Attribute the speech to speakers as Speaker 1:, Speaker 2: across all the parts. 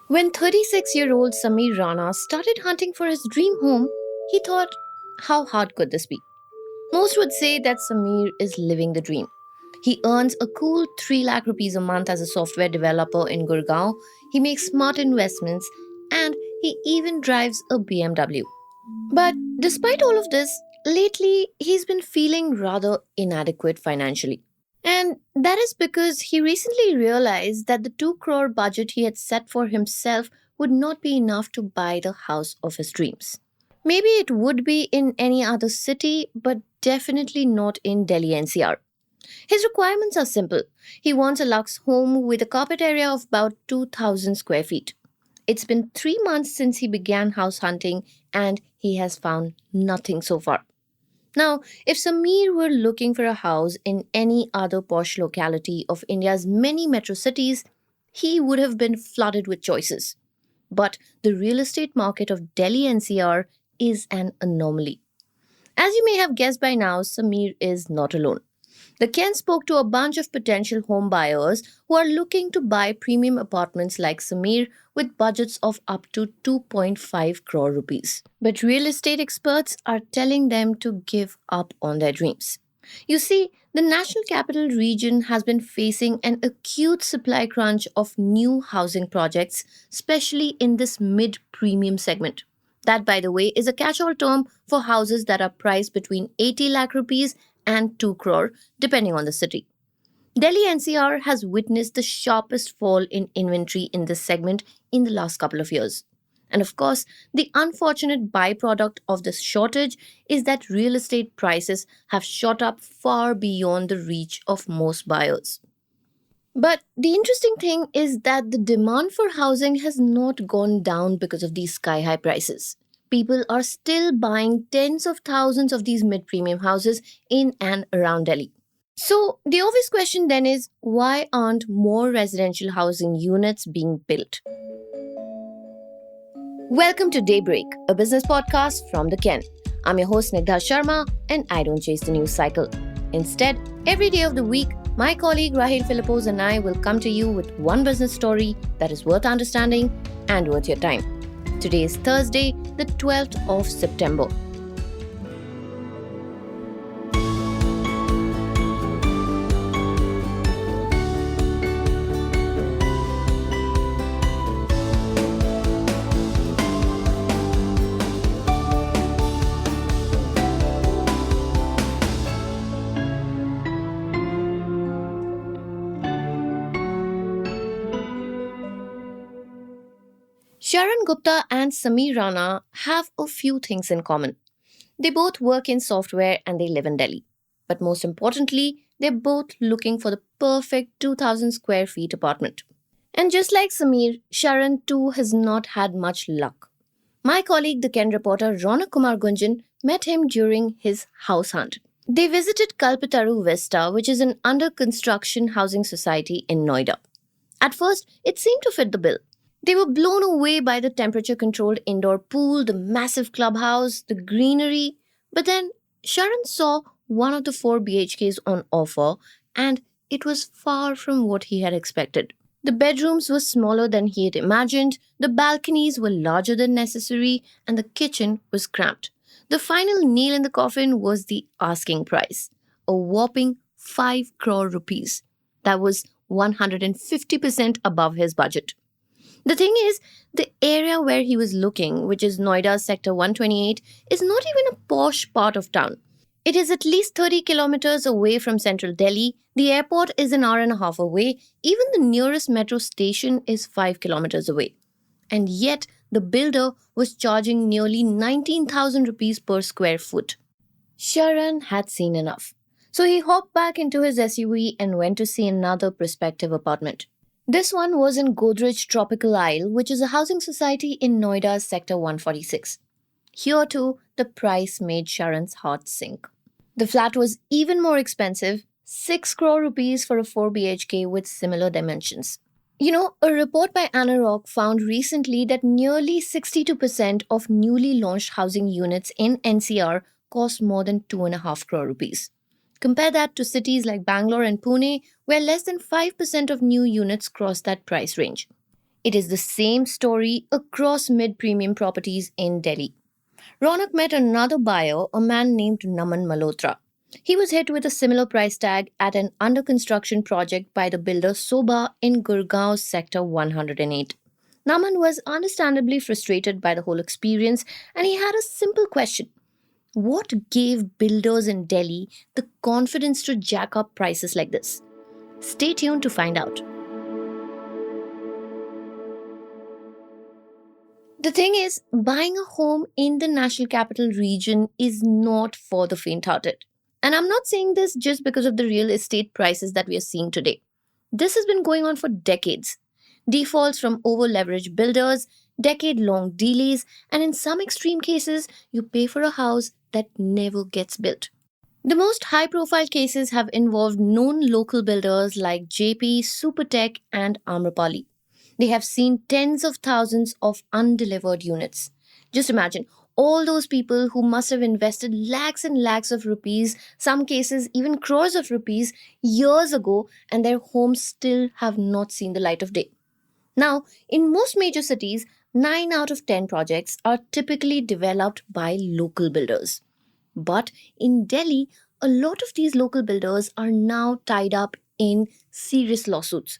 Speaker 1: When 36-year-old Samir Rana started hunting for his dream home, he thought, how hard could this be? Most would say that Samir is living the dream. He earns a cool 3 lakh rupees a month as a software developer in Gurgaon. He makes smart investments and he even drives a BMW. But despite all of this, lately he's been feeling rather inadequate financially. And that is because he recently realized that the 2 crore budget he had set for himself would not be enough to buy the house of his dreams. Maybe it would be in any other city, but definitely not in Delhi NCR. His requirements are simple. He wants a luxe home with a carpet area of about 2,000 square feet. It's been 3 months since he began house hunting and he has found nothing so far. Now, if Samir were looking for a house in any other posh locality of India's many metro cities, he would have been flooded with choices. But the real estate market of Delhi NCR is an anomaly. As you may have guessed by now, Samir is not alone. The Ken spoke to a bunch of potential home buyers who are looking to buy premium apartments like Samir with budgets of up to 2.5 crore rupees. But real estate experts are telling them to give up on their dreams. You see, the national capital region has been facing an acute supply crunch of new housing projects, especially in this mid premium segment. That, by the way, is a catch all term for houses that are priced between 80 lakh rupees and 2 crore, depending on the city. Delhi NCR has witnessed the sharpest fall in inventory in this segment in the last couple of years. And of course, the unfortunate byproduct of this shortage is that real estate prices have shot up far beyond the reach of most buyers. But the interesting thing is that the demand for housing has not gone down because of these sky high prices. People are still buying tens of thousands of these mid premium houses in and around Delhi. So, the obvious question then is, why aren't more residential housing units being built? Welcome to Daybreak, a business podcast from the Ken. I'm your host Nigdha Sharma and I don't chase the news cycle. Instead, every day of the week, my colleague Rahil Philippos and I will come to you with one business story that is worth understanding and worth your time. Today is Thursday, the 12th of September. Sharan Gupta and Samir Rana have a few things in common. They both work in software and they live in Delhi. But most importantly, they're both looking for the perfect 2,000 square feet apartment. And just like Samir, Sharan too has not had much luck. My colleague, the Ken reporter Ronak Kumar Gunjan, met him during his house hunt. They visited Kalpataru Vista, which is an under construction housing society in Noida. At first, it seemed to fit the bill. They were blown away by the temperature controlled indoor pool, the massive clubhouse, the greenery. But then Sharan saw one of the 4 BHKs on offer and it was far from what he had expected. The bedrooms were smaller than he had imagined, the balconies were larger than necessary, and the kitchen was cramped. The final nail in the coffin was the asking price, a whopping 5 crore rupees. That was 150% above his budget. The thing is, the area where he was looking, which is Noida's Sector 128, is not even a posh part of town. It is at least 30 kilometers away from central Delhi. The airport is an hour and a half away. Even the nearest metro station is 5 kilometers away. And yet, the builder was charging nearly 19,000 rupees per square foot. Sharan had seen enough. So he hopped back into his SUV and went to see another prospective apartment. This one was in Godrej Tropical Isle, which is a housing society in Noida's Sector 146. Here too, the price made Sharan's heart sink. The flat was even more expensive, 6 crore rupees for a 4 BHK with similar dimensions. You know, a report by Anarok found recently that nearly 62% of newly launched housing units in NCR cost more than 2.5 crore rupees. Compare that to cities like Bangalore and Pune, where less than 5% of new units cross that price range. It is the same story across mid premium properties in Delhi. Ronak met another buyer, a man named Naman Malhotra. He was hit with a similar price tag at an under construction project by the builder Sobha in Gurgaon Sector 108. Naman was understandably frustrated by the whole experience and he had a simple question. What gave builders in Delhi the confidence to jack up prices like this? Stay tuned to find out. The thing is, buying a home in the national capital region is not for the faint hearted. And I'm not saying this just because of the real estate prices that we are seeing today. This has been going on for decades. Defaults from over leveraged builders, decade long delays, and in some extreme cases, you pay for a house that never gets built. The most high profile cases have involved known local builders like JP, Supertech, and Amrapali. They have seen tens of thousands of undelivered units. Just imagine all those people who must have invested lakhs and lakhs of rupees, some cases even crores of rupees, years ago, and their homes still have not seen the light of day. Now, in most major cities, 9 out of 10 projects are typically developed by local builders. But in Delhi, a lot of these local builders are now tied up in serious lawsuits.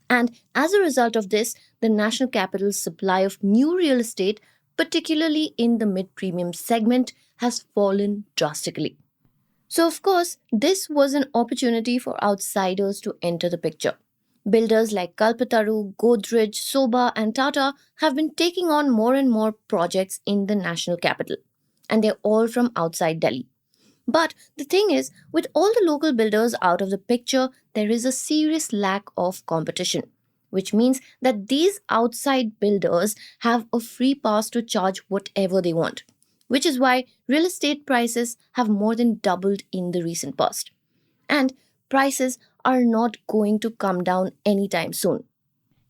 Speaker 1: And as a result of this, the national capital's supply of new real estate, particularly in the mid premium segment, has fallen drastically. So, of course, this was an opportunity for outsiders to enter the picture. Builders like Kalpataru, Godrej, Sobha, and Tata have been taking on more and more projects in the national capital. And they're all from outside Delhi. But the thing is, with all the local builders out of the picture, there is a serious lack of competition, which means that these outside builders have a free pass to charge whatever they want, which is why real estate prices have more than doubled in the recent past. And prices are not going to come down anytime soon.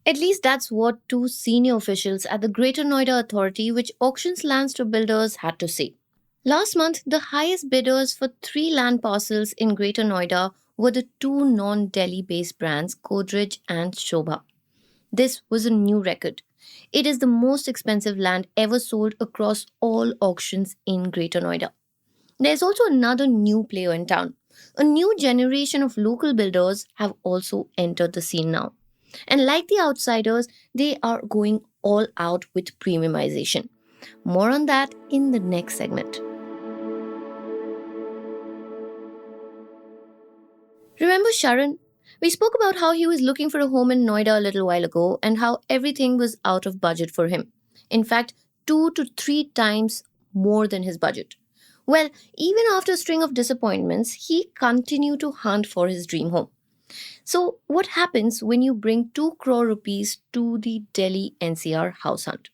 Speaker 1: At least that's what two senior officials at the Greater Noida Authority, which auctions lands to builders, had to say. Last month, the highest bidders for 3 land parcels in Greater Noida were the two non Delhi based brands Godrej and Shobha. This was a new record. It is the most expensive land ever sold across all auctions in Greater Noida. There's also another new player in town. A new generation of local builders have also entered the scene now. And like the outsiders, they are going all out with premiumization. More on that in the next segment. Remember Sharan? We spoke about how he was looking for a home in Noida a little while ago and how everything was out of budget for him. In fact, 2 to 3 times more than his budget. Well, even after a string of disappointments, he continued to hunt for his dream home. So, what happens when you bring 2 crore rupees to the Delhi NCR house hunt?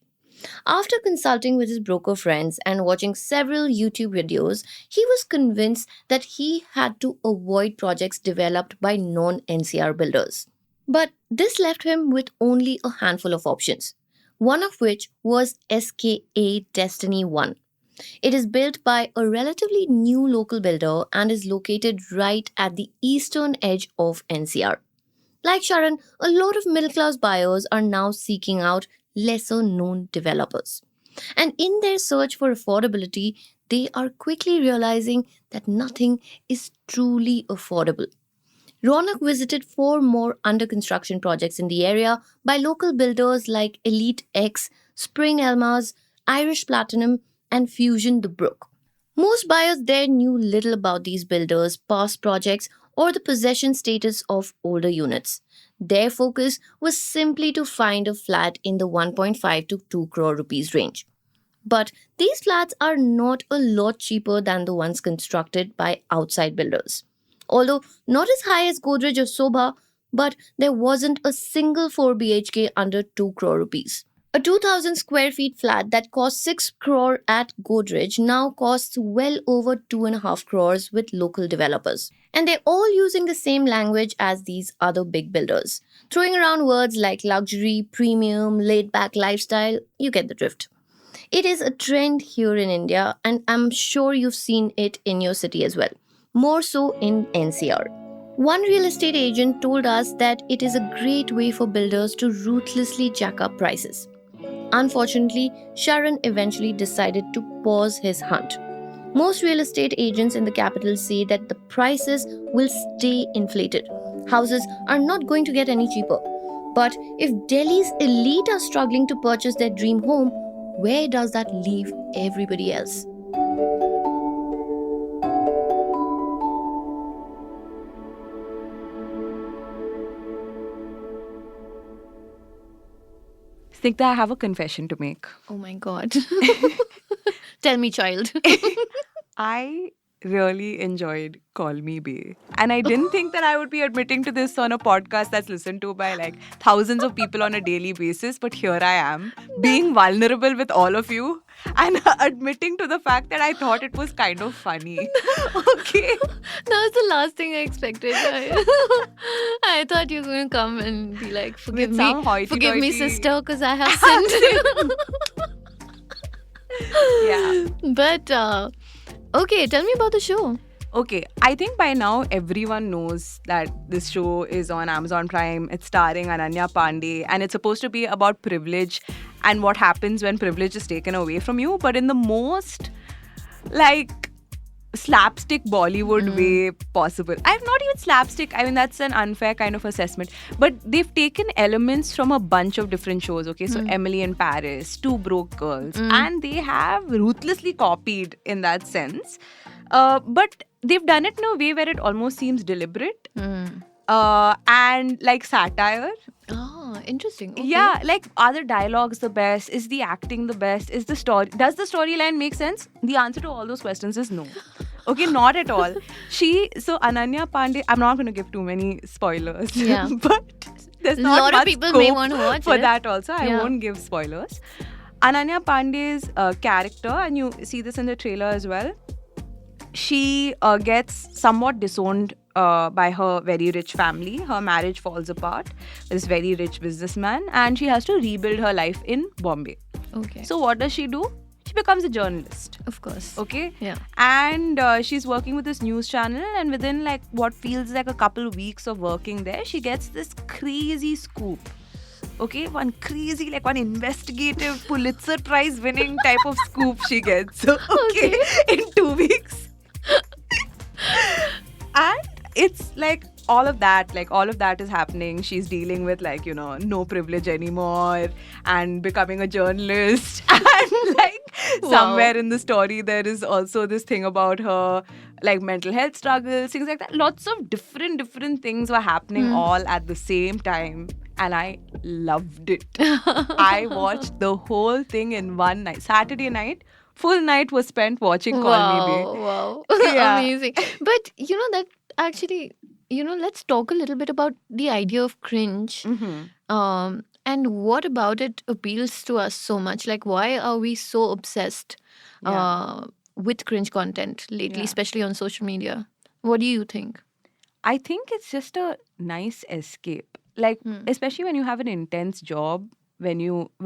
Speaker 1: After consulting with his broker friends and watching several YouTube videos, he was convinced that he had to avoid projects developed by non NCR builders. But this left him with only a handful of options, one of which was SKA Destiny 1. It is built by a relatively new local builder and is located right at the eastern edge of NCR. Like Sharan, a lot of middle class buyers are now seeking out lesser known developers. And in their search for affordability, they are quickly realizing that nothing is truly affordable. Ronak visited 4 more under construction projects in the area by local builders like Elite X, Spring Elmas, Irish Platinum, and Fusion the Brook. Most buyers there knew little about these builders' past projects or the possession status of older units. Their focus was simply to find a flat in the 1.5 to 2 crore rupees range. But these flats are not a lot cheaper than the ones constructed by outside builders. Although not as high as Godrej or Sobha, but there wasn't a single 4 BHK under 2 crore rupees. A 2000 square feet flat that cost 6 crore at Godrej now costs well over 2.5 crores with local developers. And they're all using the same language as these other big builders, throwing around words like luxury, premium, laid back lifestyle. You get the drift. It is a trend here in India, and I'm sure you've seen it in your city as well, more so in NCR. One real estate agent told us that it is a great way for builders to ruthlessly jack up prices. Unfortunately, Sharon eventually decided to pause his hunt. Most real estate agents in the capital say that the prices will stay inflated. Houses are not going to get any cheaper. But if Delhi's elite are struggling to purchase their dream home, where does that leave everybody else?
Speaker 2: Snigdha, I have a confession to make.
Speaker 1: Oh my god. Tell me, child.
Speaker 2: I really enjoyed Call Me Bay. And I didn't think that I would be admitting to this on a podcast that's listened to by like thousands of people on a daily basis. But here I am, being vulnerable with all of you and admitting to the fact that I thought it was kind of funny. Okay.
Speaker 1: That was the last thing I expected. I thought you were going to come and be like, forgive
Speaker 2: With
Speaker 1: me,
Speaker 2: some
Speaker 1: forgive me,
Speaker 2: hoity-toity-
Speaker 1: sister, because I have sinned.
Speaker 2: Yeah.
Speaker 1: But okay, tell me about the show.
Speaker 2: Okay, I think by now everyone knows that this show is on Amazon Prime. It's starring Ananya Pandey and it's supposed to be about privilege and what happens when privilege is taken away from you, but in the most like slapstick Bollywood way possible. I'm not even slapstick. I mean, that's an unfair kind of assessment. But they've taken elements from a bunch of different shows. Okay, so Emily in Paris, Two Broke Girls, and they have ruthlessly copied in that sense. But they've done it in a way where it almost seems deliberate and like satire.
Speaker 1: Oh, interesting. Okay.
Speaker 2: Yeah, like are the dialogues the best? Is the acting the best? Is the story? Does the storyline make sense? The answer to all those questions is no. Okay, not at all. So Ananya Pandey, I'm not going to give too many spoilers.
Speaker 1: Yeah.
Speaker 2: But there's not
Speaker 1: lot of
Speaker 2: much
Speaker 1: people
Speaker 2: scope
Speaker 1: may want to watch
Speaker 2: for
Speaker 1: it.
Speaker 2: that also. I
Speaker 1: Yeah.
Speaker 2: won't give spoilers. Ananya Pandey's character, and you see this in the trailer as well, she gets somewhat disowned by her very rich family. Her marriage falls apart with this very rich businessman and she has to rebuild her life in Bombay.
Speaker 1: Okay.
Speaker 2: So what does she do? She becomes a journalist.
Speaker 1: Of course.
Speaker 2: Okay?
Speaker 1: Yeah.
Speaker 2: And she's working with this news channel and within like what feels like a couple of weeks of working there, she gets this crazy scoop. Okay, one crazy, like one investigative Pulitzer Prize winning type of scoop she gets. Okay, in 2 weeks. And it's like all of that is happening. She's dealing with like, you know, no privilege anymore and becoming a journalist. And like somewhere in the story, there is also this thing about her like mental health struggles, things like that. Lots of different things were happening all at the same time. And I loved it. I watched the whole thing in one night. Saturday night, full night was spent watching Call Me Bay.
Speaker 1: Wow.
Speaker 2: Yeah.
Speaker 1: Amazing. But you know that actually, you know, let's talk a little bit about the idea of cringe. And what about it appeals to us so much? Like, why are we so obsessed with cringe content lately,
Speaker 2: Yeah.
Speaker 1: especially on social media? What do you think?
Speaker 2: I think it's just a nice escape. Like, especially when you have an intense job, where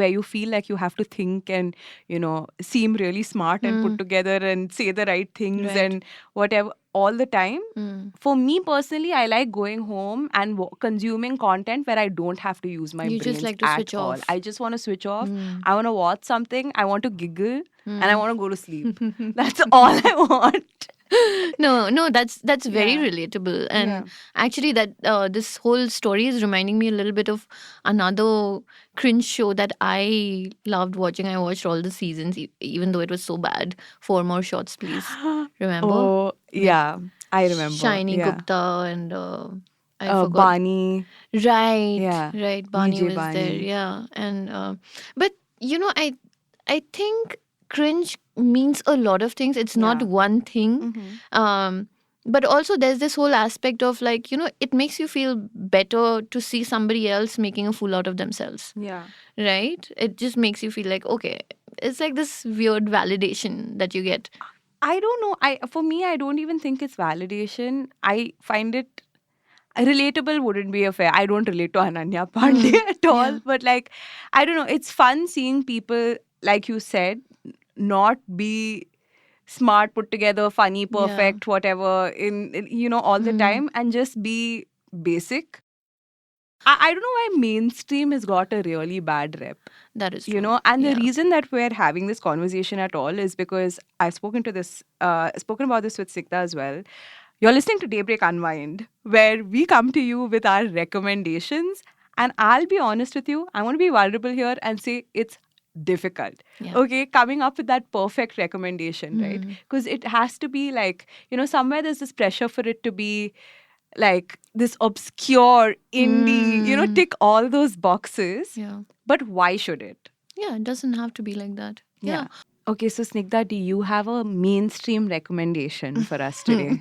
Speaker 2: you feel like you have to think and, you know, seem really smart and put together and say the right things
Speaker 1: Right.
Speaker 2: and whatever all the time. For me personally, I like going home and consuming content where I don't have to use my
Speaker 1: You
Speaker 2: brains
Speaker 1: just like to
Speaker 2: at
Speaker 1: switch
Speaker 2: all.
Speaker 1: off.
Speaker 2: I just want to switch off. I want to watch something. I want to giggle and I want to go to sleep. That's all I want.
Speaker 1: No, that's very
Speaker 2: Yeah.
Speaker 1: relatable. And
Speaker 2: Yeah.
Speaker 1: actually, that this whole story is reminding me a little bit of another cringe show that I loved watching. I watched all the seasons, even though it was so bad. 4 more shots, please. Remember?
Speaker 2: Oh, yeah. I remember.
Speaker 1: Shiny
Speaker 2: yeah.
Speaker 1: Gupta and I forgot.
Speaker 2: Barney.
Speaker 1: Right,
Speaker 2: Yeah.
Speaker 1: right. Barney
Speaker 2: VJ
Speaker 1: was there,
Speaker 2: Barney.
Speaker 1: yeah. And but you know, I think cringe means a lot of things. It's not
Speaker 2: Yeah.
Speaker 1: one thing. But also there's this whole aspect of like, you know, it makes you feel better to see somebody else making a fool out of themselves,
Speaker 2: Yeah.
Speaker 1: right? It just makes you feel like, okay, it's like this weird validation that you get.
Speaker 2: I don't know. For me, I don't even think it's validation. I find it relatable wouldn't be a fair. I don't relate to Ananya Pandey at all.
Speaker 1: Yeah.
Speaker 2: But like, I don't know. It's fun seeing people, like you said, not be smart, put together, funny,
Speaker 1: Yeah.
Speaker 2: perfect, whatever, all the time, and just be basic. I don't know why mainstream has got a really bad rep.
Speaker 1: That is true.
Speaker 2: And the
Speaker 1: Yeah.
Speaker 2: reason that we're having this conversation at all is because I've spoken about this with Sikta as well. You're listening to Daybreak Unwind, where we come to you with our recommendations. And I'll be honest with you, I want to be vulnerable here and say it's difficult.
Speaker 1: Yeah.
Speaker 2: Okay, coming up with that perfect recommendation, right? Because it has to be like, somewhere there's this pressure for it to be like this obscure indie, tick all those boxes.
Speaker 1: Yeah.
Speaker 2: But why should it?
Speaker 1: Yeah, it doesn't have to be like that. Yeah.
Speaker 2: Okay, so Snigdha, do you have a mainstream recommendation for us today?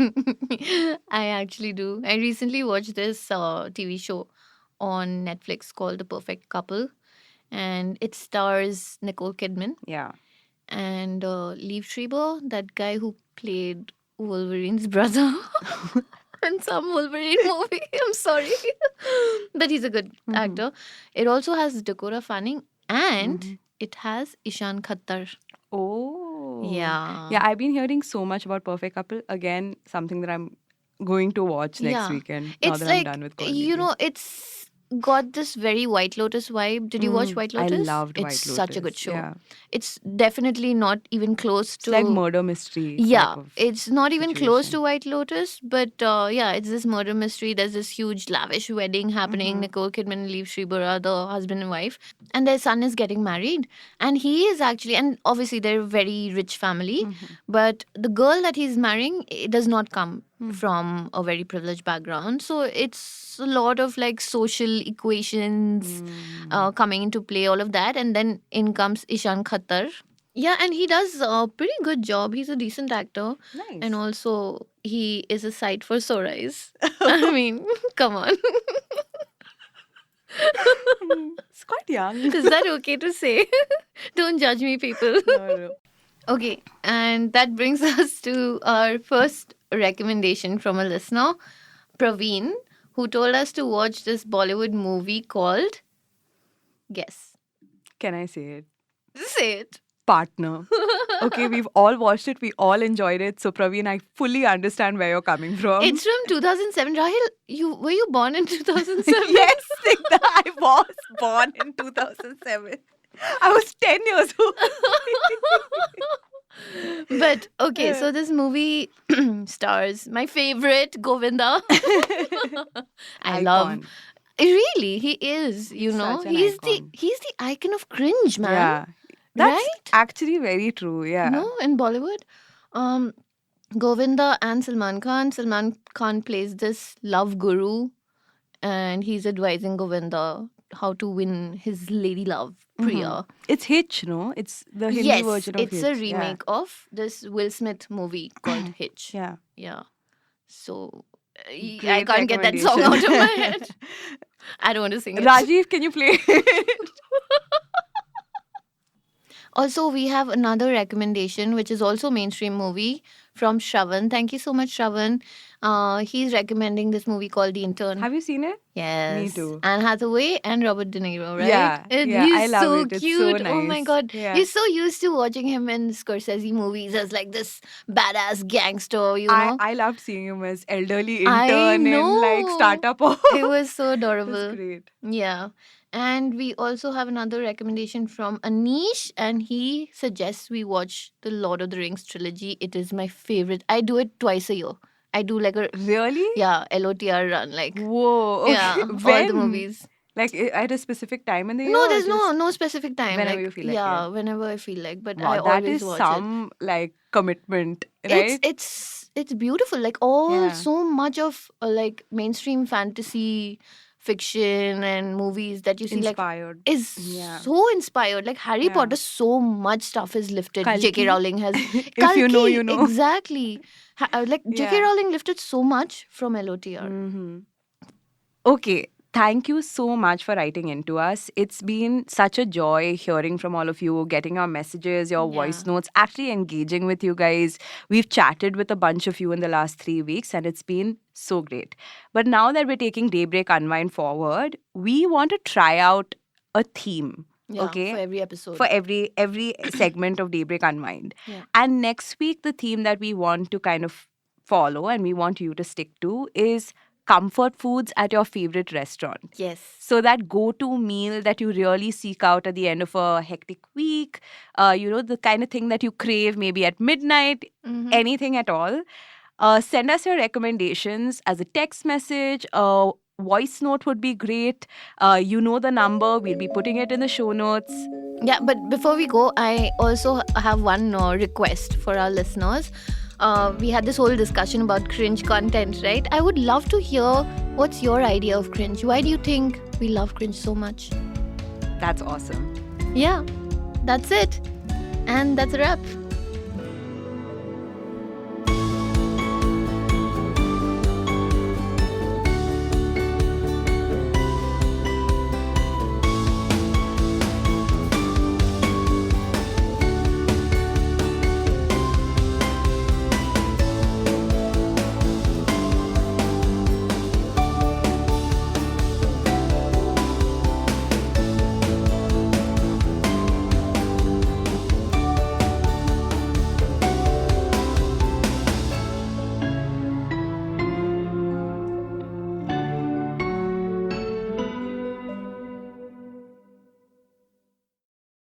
Speaker 1: I actually do. I recently watched this TV show on Netflix called The Perfect Couple, and it stars Nicole Kidman
Speaker 2: Yeah.
Speaker 1: and Liev Schreiber, that guy who played Wolverine's brother in some Wolverine movie. I'm sorry. But he's a good actor. It also has Dakota Fanning and it has Ishan Khattar.
Speaker 2: Oh.
Speaker 1: Yeah.
Speaker 2: Yeah, I've been hearing so much about Perfect Couple. Again, something that I'm going to watch next weekend now
Speaker 1: It's
Speaker 2: that
Speaker 1: like,
Speaker 2: I'm done with college.
Speaker 1: it's got this very White Lotus vibe. Did you watch White
Speaker 2: I
Speaker 1: Lotus?
Speaker 2: loved White
Speaker 1: It's such a good
Speaker 2: Lotus,
Speaker 1: show.
Speaker 2: yeah.
Speaker 1: It's definitely not even close
Speaker 2: It's
Speaker 1: to
Speaker 2: like murder mystery. type
Speaker 1: yeah,
Speaker 2: of
Speaker 1: it's not even close
Speaker 2: situation.
Speaker 1: to White Lotus, but yeah, it's this murder mystery. There's this huge lavish wedding happening. Nicole Kidman and Liev Schreiber are the husband and wife, and their son is getting married. And he is actually, and obviously they're a very rich family, but the girl that he's marrying does not come from a very privileged background. So it's a lot of like social equations coming into play, all of that, and then in comes Ishan Khattar. Yeah, and he does a pretty good job. He's a decent actor.
Speaker 2: Nice.
Speaker 1: And also, he is a sight for sore eyes. I mean, come on.
Speaker 2: It's quite young.
Speaker 1: Is that okay to say? Don't judge me, people.
Speaker 2: No.
Speaker 1: Okay, and that brings us to our first recommendation from a listener, Praveen, who told us to watch this Bollywood movie called Guess.
Speaker 2: Can I say it?
Speaker 1: Say it.
Speaker 2: Partner. Okay, we've all watched it. We all enjoyed it. So, Praveen, I fully understand where you're coming from.
Speaker 1: It's from 2007. Rahil, were you born in 2007?
Speaker 2: Yes, Snigdha, I was born in 2007. I was 10 years old.
Speaker 1: But okay, so this movie stars my favorite Govinda. I love.
Speaker 2: Icon.
Speaker 1: Really, he is.
Speaker 2: such an
Speaker 1: he's
Speaker 2: icon.
Speaker 1: the icon of cringe, man.
Speaker 2: Yeah. That's
Speaker 1: Right?
Speaker 2: actually very true. Yeah.
Speaker 1: No, in Bollywood, Govinda and Salman Khan. Salman Khan plays this love guru, and he's advising Govinda how to win his lady love, Priya.
Speaker 2: It's Hitch, no? It's the Hindi
Speaker 1: Yes,
Speaker 2: version of
Speaker 1: it's
Speaker 2: Hitch.
Speaker 1: a remake of this Will Smith movie called Hitch.
Speaker 2: Yeah.
Speaker 1: Yeah. So I
Speaker 2: Great
Speaker 1: can't get that song out of my head. I don't want to sing it.
Speaker 2: Rajiv, can you play it?
Speaker 1: Also, we have another recommendation, which is also a mainstream movie from Shravan. Thank you so much, Shravan. He's recommending this movie called The Intern.
Speaker 2: Have you seen it?
Speaker 1: Yes.
Speaker 2: Me too.
Speaker 1: Anne Hathaway and Robert De Niro, right?
Speaker 2: Yeah, yeah,
Speaker 1: He's
Speaker 2: I love
Speaker 1: so
Speaker 2: it. It's so
Speaker 1: cute. Oh my
Speaker 2: nice.
Speaker 1: god.
Speaker 2: Yeah.
Speaker 1: You're so used to watching him in Scorsese movies as like this badass gangster, you know?
Speaker 2: I loved seeing him as elderly
Speaker 1: I
Speaker 2: intern in like
Speaker 1: know.
Speaker 2: startup.
Speaker 1: It was so
Speaker 2: It
Speaker 1: adorable.
Speaker 2: was great.
Speaker 1: Yeah. And we also have another recommendation from Anish, and he suggests we watch the Lord of the Rings trilogy. It is my favorite. I do it twice a year. I do like a
Speaker 2: Really?
Speaker 1: LOTR run, like
Speaker 2: Whoa. Okay.
Speaker 1: yeah, all the
Speaker 2: When?
Speaker 1: movies.
Speaker 2: Like at a specific time in the year?
Speaker 1: No,
Speaker 2: or
Speaker 1: there's
Speaker 2: just
Speaker 1: no specific time.
Speaker 2: whenever
Speaker 1: like,
Speaker 2: you feel like
Speaker 1: yeah,
Speaker 2: it?
Speaker 1: whenever I feel like. But
Speaker 2: Wow,
Speaker 1: I
Speaker 2: that
Speaker 1: always
Speaker 2: is
Speaker 1: watch
Speaker 2: some like commitment,
Speaker 1: it.
Speaker 2: right?
Speaker 1: It's beautiful. Like all
Speaker 2: Yeah.
Speaker 1: so much of like mainstream fantasy fiction and movies that you see
Speaker 2: Inspired.
Speaker 1: like is
Speaker 2: Yeah.
Speaker 1: so inspired. Like Harry
Speaker 2: Yeah.
Speaker 1: Potter, so much stuff is lifted.
Speaker 2: Kalki.
Speaker 1: J.K. Rowling has
Speaker 2: If you know,
Speaker 1: Kalki,
Speaker 2: you know.
Speaker 1: exactly. Like J.K.
Speaker 2: Yeah.
Speaker 1: Rowling lifted so much from LOTR.
Speaker 2: Okay. Thank you so much for writing into us. It's been such a joy hearing from all of you, getting your messages, your voice
Speaker 1: Yeah.
Speaker 2: notes, actually engaging with you guys. We've chatted with a bunch of you in the last 3 weeks, and it's been so great. But now that we're taking Daybreak Unwind forward, we want to try out a theme.
Speaker 1: Yeah,
Speaker 2: Okay.
Speaker 1: for every episode.
Speaker 2: For every segment of Daybreak Unwind.
Speaker 1: Yeah.
Speaker 2: And next week, the theme that we want to kind of follow and we want you to stick to is comfort foods at your favorite restaurant.
Speaker 1: Yes.
Speaker 2: So that go-to meal that you really seek out at the end of a hectic week, the kind of thing that you crave maybe at midnight,
Speaker 1: Mhm.
Speaker 2: anything at all. Send us your recommendations as a text message. A voice note would be great. You know the number. We'll be putting it in the show notes.
Speaker 1: Yeah, but before we go, I also have one request for our listeners. We had this whole discussion about cringe content, right? I would love to hear what's your idea of cringe. Why do you think we love cringe so much?
Speaker 2: That's awesome.
Speaker 1: Yeah, that's it. And that's a wrap.